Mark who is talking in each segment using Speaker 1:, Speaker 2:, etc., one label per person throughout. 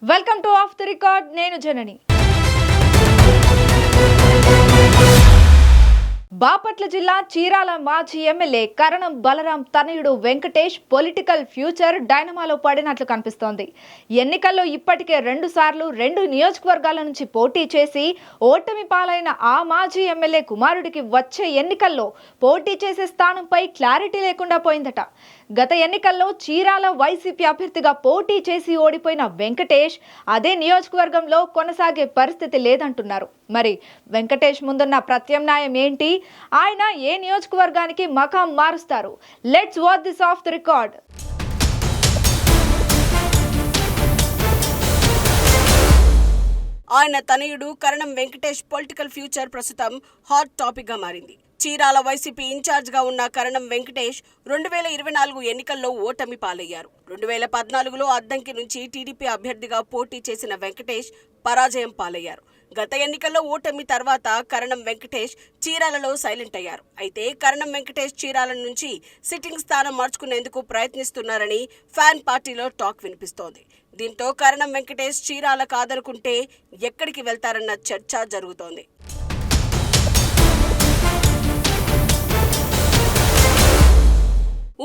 Speaker 1: Welcome to of the record. నేను జనని. బాపట్ల జిల్లా చీరాల మాజీ ఎమ్మెల్యే కరణం బలరాం తనయుడు వెంకటేష్ పొలిటికల్ ఫ్యూచర్ డైనమాలో పడినట్లు కనిపిస్తోంది. ఎన్నికల్లో ఇప్పటికే 2 సార్లు 2 నియోజకవర్గాల నుంచి పోటీ చేసి ఓటమి పాలైన ఆ మాజీ ఎమ్మెల్యే కుమారుడికి వచ్చే ఎన్నికల్లో పోటీ చేసే స్థానంపై క్లారిటీ లేకుండా పోయిందట. గత ఎన్నికల్లో చీరాల వైసీపీ అభ్యర్థిగా పోటీ చేసి ఓడిపోయిన వెంకటేష్ అదే నియోజకవర్గంలో కొనసాగే పరిస్థితి లేదంటున్నారు. మరి వెంకటేష్ ముందున్న ప్రత్యామ్నాయం ఏంటి? ఆయన ఏ నియోజకవర్గానికి మకాం మారుస్తారు? Let's watch this of the record.
Speaker 2: ఆయన తనయుడు కరణం వెంకటేష్ పొలిటికల్ ఫ్యూచర్ ప్రస్తుతం హాట్ టాపిక్ గా మారింది. చీరాల వైసీపీ ఇన్ఛార్జ్ గా ఉన్న కరణం వెంకటేష్ 2024 ఎన్నికల్లో ఓటమి పాలయ్యారు. 2014లో అద్దంకి నుంచి టీడీపీ అభ్యర్థిగా పోటీ చేసిన వెంకటేష్ పరాజయం పాలయ్యారు. గత ఎన్నికల్లో ఓటమి తర్వాత కరణం వెంకటేష్ చీరాలలో సైలెంట్ అయ్యారు. అయితే కరణం వెంకటేష్ చీరాల నుంచి సిట్టింగ్ స్థానం మార్చుకునేందుకు ప్రయత్నిస్తున్నారని ఫ్యాన్ పార్టీలో టాక్ వినిపిస్తోంది. దీంతో కరణం వెంకటేష్ చీరాల కాదనుకుంటే ఎక్కడికి వెళ్తారన్న చర్చ జరుగుతోంది.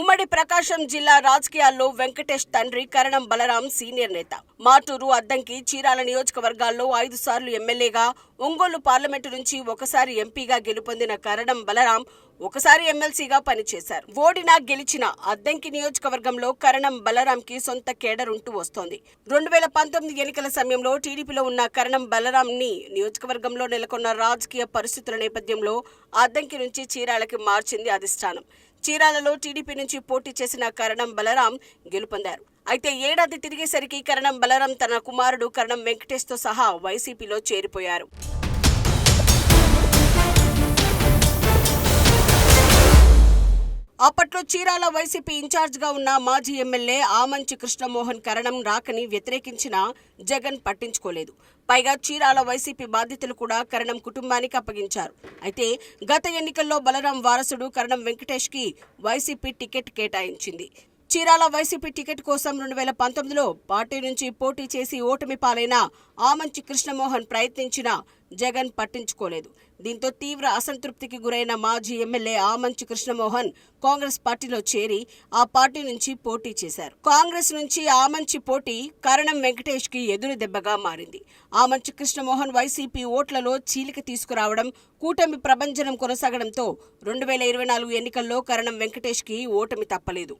Speaker 2: ఉమ్మడి ప్రకాశం జిల్లా రాజకీయాల్లో వెంకటేష్ తండ్రి కరణం బలరాం సీనియర్ నేత. మాటూరు, అద్దంకి, చీరాల నియోజకవర్గాల్లో 5 సార్లు ఎమ్మెల్యేగా, ఒంగోలు పార్లమెంటు నుంచి ఒకసారి ఎంపీగా గెలుపొందిన కరణం బలరాం ఒకసారి ఎమ్మెల్సీగా పనిచేశారు. ఓడినా గెలిచిన అద్దంకి నియోజకవర్గంలో కరణం బలరాంకి సొంత కేడర్ ఉంటూ వస్తోంది. 2019 ఎన్నికల సమయంలో టీడీపీలో ఉన్న కరణం బలరాంని నియోజకవర్గంలో నెలకొన్న రాజకీయ పరిస్థితుల నేపథ్యంలో అద్దంకి నుంచి చీరాలకి మార్చింది అధిష్టానం. చీరాలలో టీడీపీ నుంచి పోటీ చేసిన కరణం బలరాం గెలుపొందారు. అయితే ఏడాది తిరిగేసరికి కరణం బలరాం తన కుమారుడు కరణం వెంకటేష్తో సహా వైసీపీలో చేరిపోయారు. అప్పట్లో చీరాల వైసీపీ ఇన్ఛార్జ్గా ఉన్న మాజీ ఎమ్మెల్యే ఆమంచి కృష్ణమోహన్ కరణం రాకని వ్యతిరేకించిన జగన్ పట్టించుకోలేదు. పైగా చీరాల వైసీపీ బాధ్యతలు కూడా కరణం కుటుంబానికి అప్పగించారు. అయితే గత ఎన్నికల్లో బలరాం వారసుడు కరణం వెంకటేష్కి వైసీపీ టికెట్ కేటాయించింది. చీరాల వైసీపీ టికెట్ కోసం 2019లో పార్టీ నుంచి పోటీ చేసి ఓటమి పాలైన ఆమంచి కృష్ణమోహన్ ప్రయత్నించినా జగన్ పట్టించుకోలేదు. దీంతో తీవ్ర అసంతృప్తికి గురైన మాజీ ఎమ్మెల్యే ఆమంచి కృష్ణమోహన్ కాంగ్రెస్ పార్టీలో చేరి ఆ పార్టీ నుంచి పోటీ చేశారు. కాంగ్రెస్ నుంచి ఆమంచి పోటీ కరణం వెంకటేష్ కి ఎదురు దెబ్బగా మారింది. ఆమంచి కృష్ణమోహన్ వైసీపీ ఓట్లలో చీలిక తీసుకురావడం, కూటమి ప్రభంజనం కొనసాగడంతో 2024 ఎన్నికల్లో కరణం వెంకటేష్ కి ఓటమి తప్పలేదు.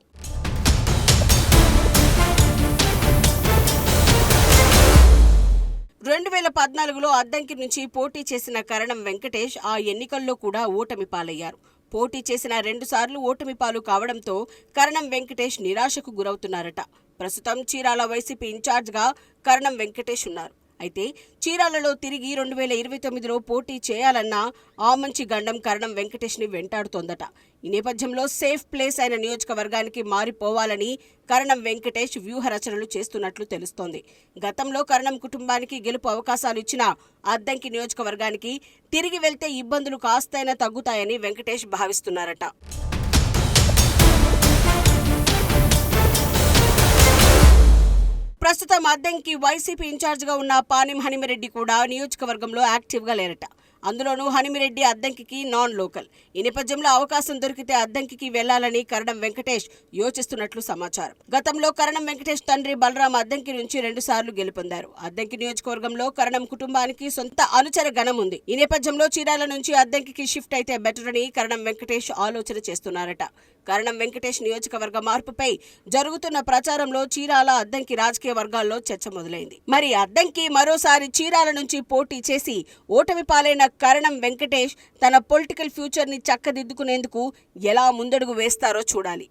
Speaker 2: 2014లో అద్దంకి నుంచి పోటీ చేసిన కరణం వెంకటేష్ ఆ ఎన్నికల్లో కూడా ఓటమి పాలయ్యారు. పోటీ చేసిన 2 సార్లు ఓటమి పాలు కావడంతో కరణం వెంకటేష్ నిరాశకు గురవుతున్నారట. ప్రస్తుతం చీరాల వైసీపీ ఇన్ఛార్జ్గా కరణం వెంకటేష్ ఉన్నారు. అయితే చీరాలలో తిరిగి 2029లో పోటీ చేయాలన్న ఆమంచి గండం కరణం వెంకటేష్ని వెంటాడుతోందట. ఈ నేపథ్యంలో సేఫ్ ప్లేస్ అయిన నియోజకవర్గానికి మారిపోవాలని కరణం వెంకటేష్ వ్యూహ రచనలు చేస్తున్నట్లు తెలుస్తోంది. గతంలో కరణం కుటుంబానికి గెలుపు అవకాశాలు ఇచ్చిన అద్దంకి నియోజకవర్గానికి తిరిగి వెళ్తే ఇబ్బందులు కాస్తైనా తగ్గుతాయని వెంకటేష్ భావిస్తున్నారట. ప్రస్తుతం అద్దంకి వైసీపీ ఇన్ఛార్జ్గా ఉన్న పానెం హనుమిరెడ్డి కూడా నియోజకవర్గంలో యాక్టివ్గా లేరట. అందులోనూ హనుమిరెడ్డి అద్దంకి నాన్ లోకల్. ఈ నేపథ్యంలో అవకాశం దొరికితే అద్దంకి వెళ్లాలని కరణం వెంకటేష్ యోచిస్తున్నట్లు సమాచారం. గతంలో కరణం వెంకటేష్ తండ్రి బలరాం అద్దంకి నుంచి 2 సార్లు గెలుపొందారు. అద్దంకి నియోజకవర్గంలో కరణం కుటుంబానికి సొంత అనుచర గణం ఉంది. ఈ నేపథ్యంలో చీరాల నుంచి అద్దంకి షిఫ్ట్ అయితే బెటర్ అని కరణం వెంకటేష్ ఆలోచన చేస్తున్నారట. కరణం వెంకటేష్ నియోజకవర్గ మార్పుపై జరుగుతున్న ప్రచారంలో చీరాల అద్దంకి రాజకీయ వర్గాల్లో చర్చ మొదలైంది. మరి అద్దంకి మరోసారి చీరాల నుంచి పోటీ చేసి ఓటమి పాలైన కరణం వెంకటేష్ తన పొలిటికల్ ఫ్యూచర్ ని చక్కదిద్దుకునేందుకు ఎలా ముందడుగు వేస్తారో చూడాలి.